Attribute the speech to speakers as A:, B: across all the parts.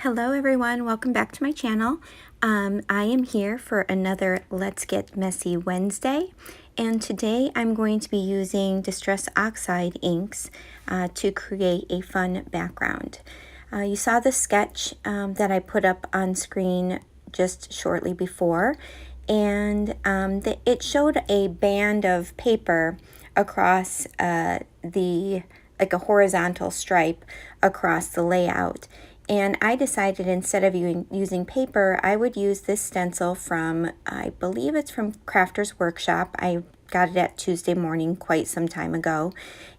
A: Hello everyone, welcome back to my channel. I am here for another Let's Get Messy Wednesday, and today I'm going to be using Distress Oxide inks to create a fun background. You saw the sketch that I put up on screen just shortly before, and it showed a band of paper across like a horizontal stripe across the layout. And I decided instead of using paper, I would use this stencil from, I believe it's from Crafter's Workshop. I got it at Tuesday Morning quite some time ago.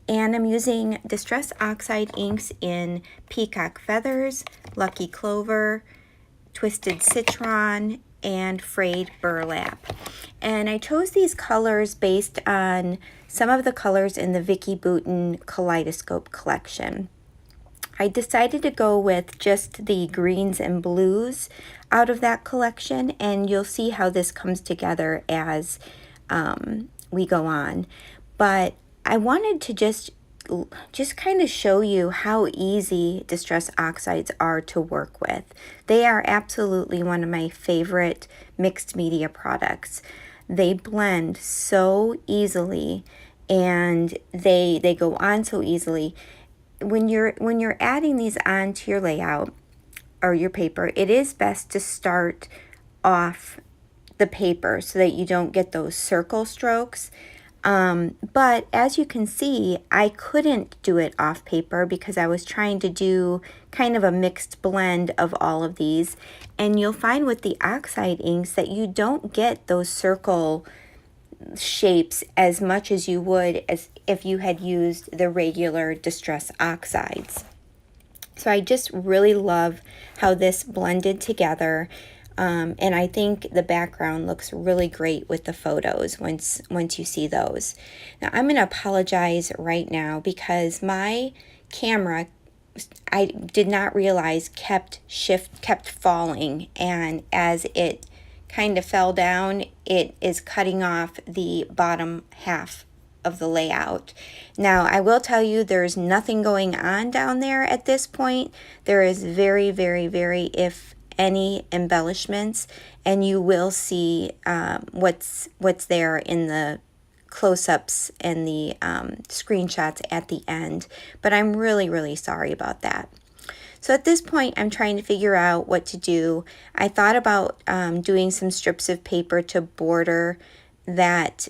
A: And I'm using Distress Oxide inks in Peacock Feathers, Lucky Clover, Twisted Citron, and Frayed Burlap. And I chose these colors based on some of the colors in the Vicky Bouton Kaleidoscope collection. I decided to go with just the greens and blues out of that collection, and you'll see how this comes together as we go on. But I wanted to just kind of show you how easy Distress Oxides are to work with. They are absolutely one of my favorite mixed media products. They blend so easily, and they go on so easily. When you're adding these onto your layout or your paper, it is best to start off the paper so that you don't get those circle strokes. But as you can see, I couldn't do it off paper because I was trying to do kind of a mixed blend of all of these. And you'll find with the oxide inks that you don't get those circle shapes as much as you would as if you had used the regular Distress Oxides. So I just really love how this blended together, and I think the background looks really great with the photos once you see those. Now I'm going to apologize right now because my camera, I did not realize kept falling, and as it kind of fell down, it is cutting off the bottom half of the layout. Now, I will tell you there's nothing going on down there at this point. There is very, very, very, if any, embellishments, and you will see what's there in the close-ups and the screenshots at the end. But I'm really, really sorry about that. So at this point, I'm trying to figure out what to do. I thought about doing some strips of paper to border that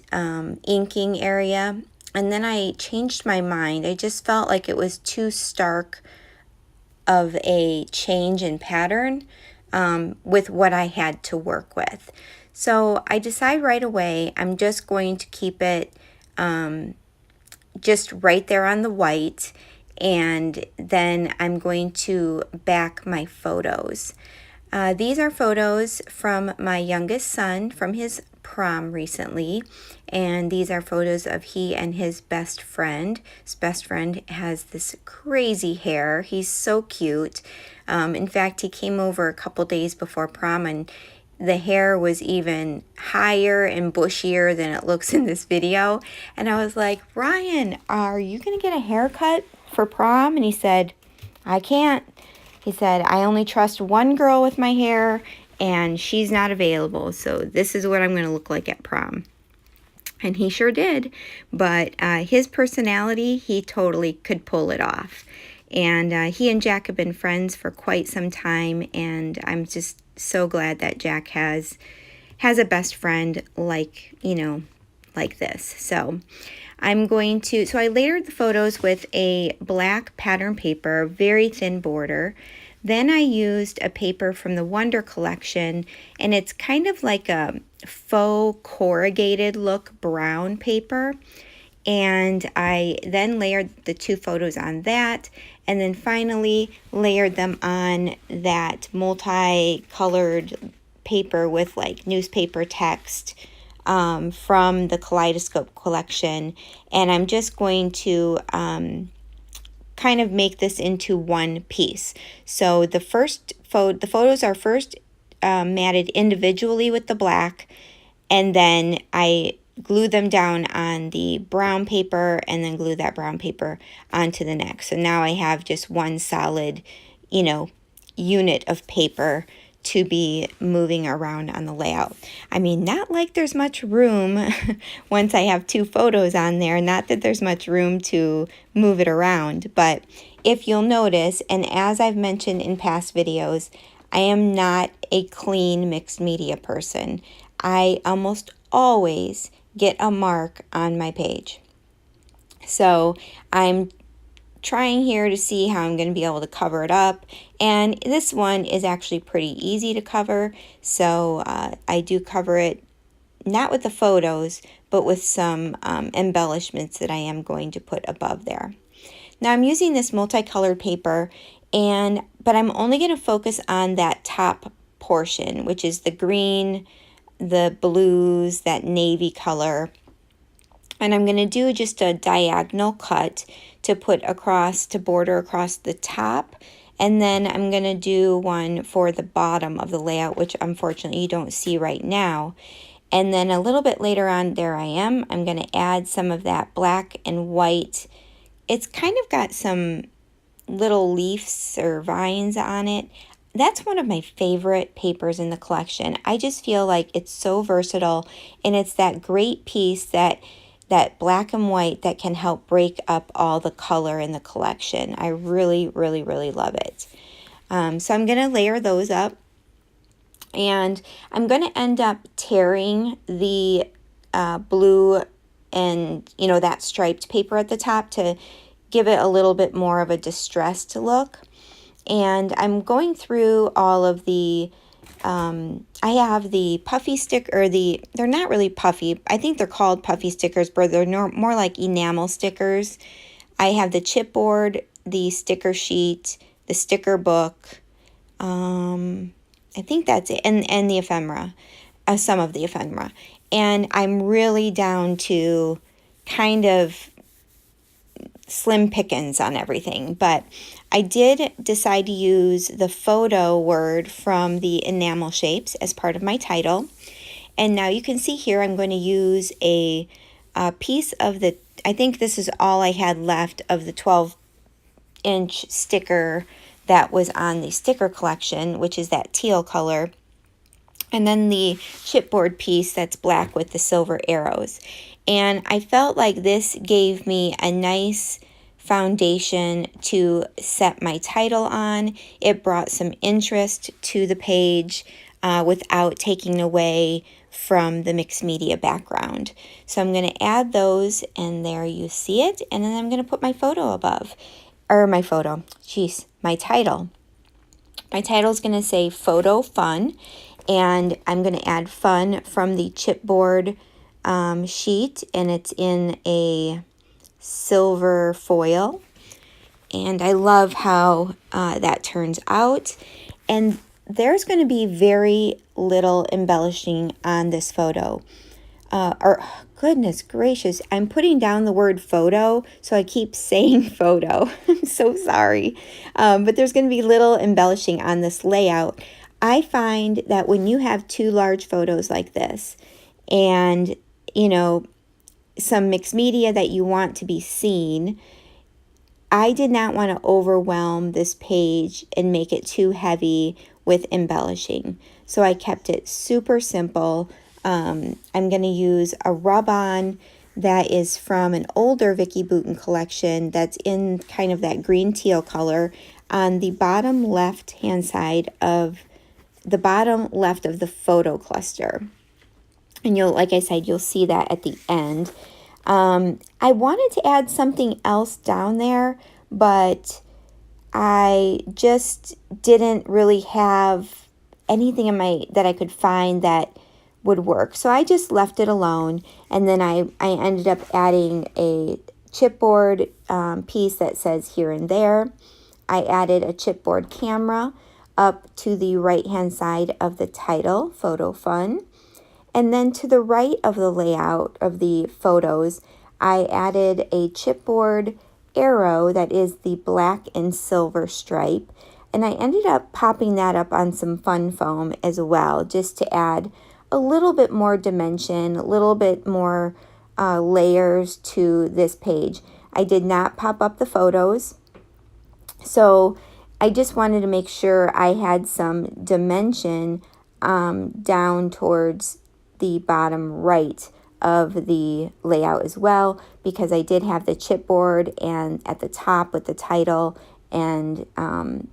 A: inking area, and then I changed my mind. I just felt like it was too stark of a change in pattern with what I had to work with. So I decide right away I'm just going to keep it just right there on the white, and then I'm going to back my photos. These are photos from my youngest son from his prom recently, and these are photos of he and his best friend. His best friend has this crazy hair. He's so cute. In fact, he came over a couple days before prom, and the hair was even higher and bushier than it looks in this video. And I was like, Ryan, are you gonna get a haircut for prom? And he said, I can't. He said, I only trust one girl with my hair, and she's not available, so this is what I'm going to look like at prom. And he sure did, but his personality, he totally could pull it off. And he and Jack have been friends for quite some time, and I'm just so glad that Jack has a best friend like, like this. So I'm going to, so I layered the photos with a black pattern paper, very thin border. Then I used a paper from the Wonder collection, and it's kind of like a faux corrugated look brown paper. And I then layered the two photos on that, and then finally layered them on that multicolored paper with like newspaper text from the Kaleidoscope collection. And I'm just going to kind of make this into one piece. So the photos are first matted individually with the black, and then I glue them down on the brown paper and then glue that brown paper onto the next. So now I have just one solid, unit of paper to be moving around on the layout. I mean, not like there's much room once I have 2 photos on there, not that there's much room to move it around, but if you'll notice, and as I've mentioned in past videos, I am not a clean mixed media person. I almost always get a mark on my page. So I'm trying here to see how I'm going to be able to cover it up, and this one is actually pretty easy to cover, so I do cover it not with the photos but with some embellishments that I am going to put above there. Now I'm using this multicolored paper, but I'm only going to focus on that top portion, which is the green, the blues, that navy color. And I'm going to do just a diagonal cut to put across, to border across the top. And then I'm going to do one for the bottom of the layout, which unfortunately you don't see right now. And then a little bit later on, there I am. I'm going to add some of that black and white. It's kind of got some little leaves or vines on it. That's one of my favorite papers in the collection. I just feel like it's so versatile, and it's that great piece that black and white that can help break up all the color in the collection. I really, really, really love it. So I'm going to layer those up, and I'm going to end up tearing the blue and, you know, that striped paper at the top to give it a little bit more of a distressed look. And I'm going through all of the I have the puffy stick, or they're not really puffy. I think they're called puffy stickers, but they're more like enamel stickers. I have the chipboard, the sticker sheet, the sticker book. I think that's it, and the ephemera, some of the ephemera. And I'm really down to kind of slim pickings on everything, but I did decide to use the photo word from the enamel shapes as part of my title. And now you can see here I'm going to use a piece of the, I think this is all I had left of the 12-inch sticker that was on the sticker collection, which is that teal color, and then the chipboard piece that's black with the silver arrows. And I felt like this gave me a nice foundation to set my title on. It brought some interest to the page without taking away from the mixed media background. So I'm going to add those, and there you see it. And then I'm going to put my photo above, or my title. My title is going to say Photo Fun, and I'm going to add fun from the chipboard sheet, and it's in a silver foil, and I love how that turns out. And there's going to be very little embellishing on this photo, or goodness gracious, I'm putting down the word photo, so I keep saying photo. I'm so sorry, but there's going to be little embellishing on this layout. I find that when you have 2 large photos like this, and you know, some mixed media that you want to be seen, I did not want to overwhelm this page and make it too heavy with embellishing. So I kept it super simple. I'm going to use a rub-on that is from an older Vicki Boutin collection that's in kind of that green teal color on the bottom left hand side of the bottom left of the photo cluster. And like I said, you'll see that at the end. I wanted to add something else down there, but I just didn't really have anything that I could find that would work. So I just left it alone. And then I ended up adding a chipboard piece that says here and there. I added a chipboard camera up to the right-hand side of the title, Photo Fun. And then to the right of the layout of the photos, I added a chipboard arrow that is the black and silver stripe. And I ended up popping that up on some fun foam as well, just to add a little bit more dimension, a little bit more layers to this page. I did not pop up the photos. So I just wanted to make sure I had some dimension down towards the bottom right of the layout as well, because I did have the chipboard and at the top with the title and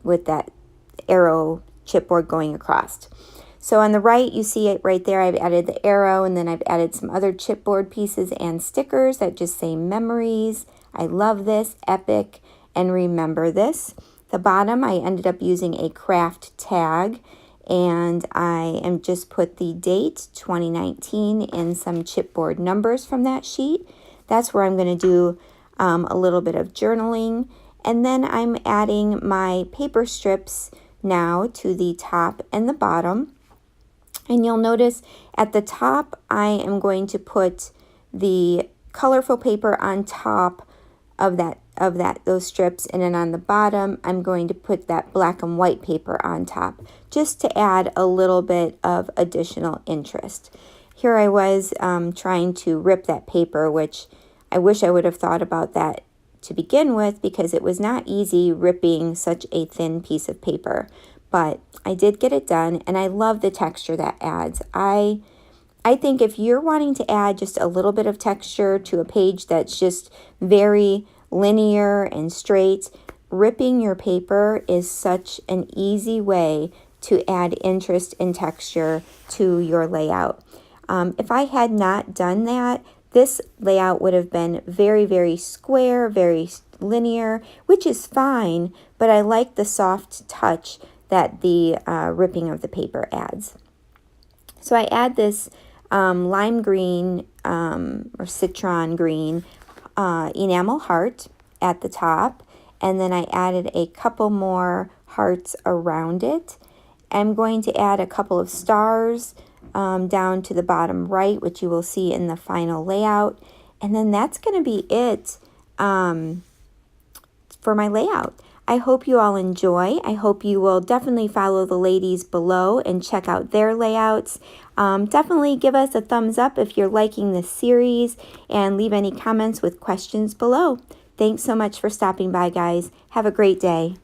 A: with that arrow chipboard going across. So on the right, you see it right there. I've added the arrow, and then I've added some other chipboard pieces and stickers that just say memories. I love this, epic, and remember this. The bottom, I ended up using a craft tag, and I am just put the date 2019 and some chipboard numbers from that sheet. That's where I'm going to do a little bit of journaling. And then I'm adding my paper strips now to the top and the bottom. And you'll notice at the top, I am going to put the colorful paper on top of those strips, and then on the bottom, I'm going to put that black and white paper on top, just to add a little bit of additional interest. Here I was trying to rip that paper, which I wish I would have thought about that to begin with, because it was not easy ripping such a thin piece of paper. But I did get it done, and I love the texture that adds. I think if you're wanting to add just a little bit of texture to a page that's just very linear and straight, ripping your paper is such an easy way to add interest and texture to your layout. If I had not done that, this layout would have been very, very square, very linear, which is fine, but I like the soft touch that the ripping of the paper adds. So I add this lime green or citron green enamel heart at the top, and then I added a couple more hearts around it. I'm going to add a couple of stars down to the bottom right, which you will see in the final layout, and then that's going to be it for my layout. I hope you all enjoy. I hope you will definitely follow the ladies below and check out their layouts. Definitely give us a thumbs up if you're liking this series, and leave any comments with questions below. Thanks so much for stopping by, guys. Have a great day.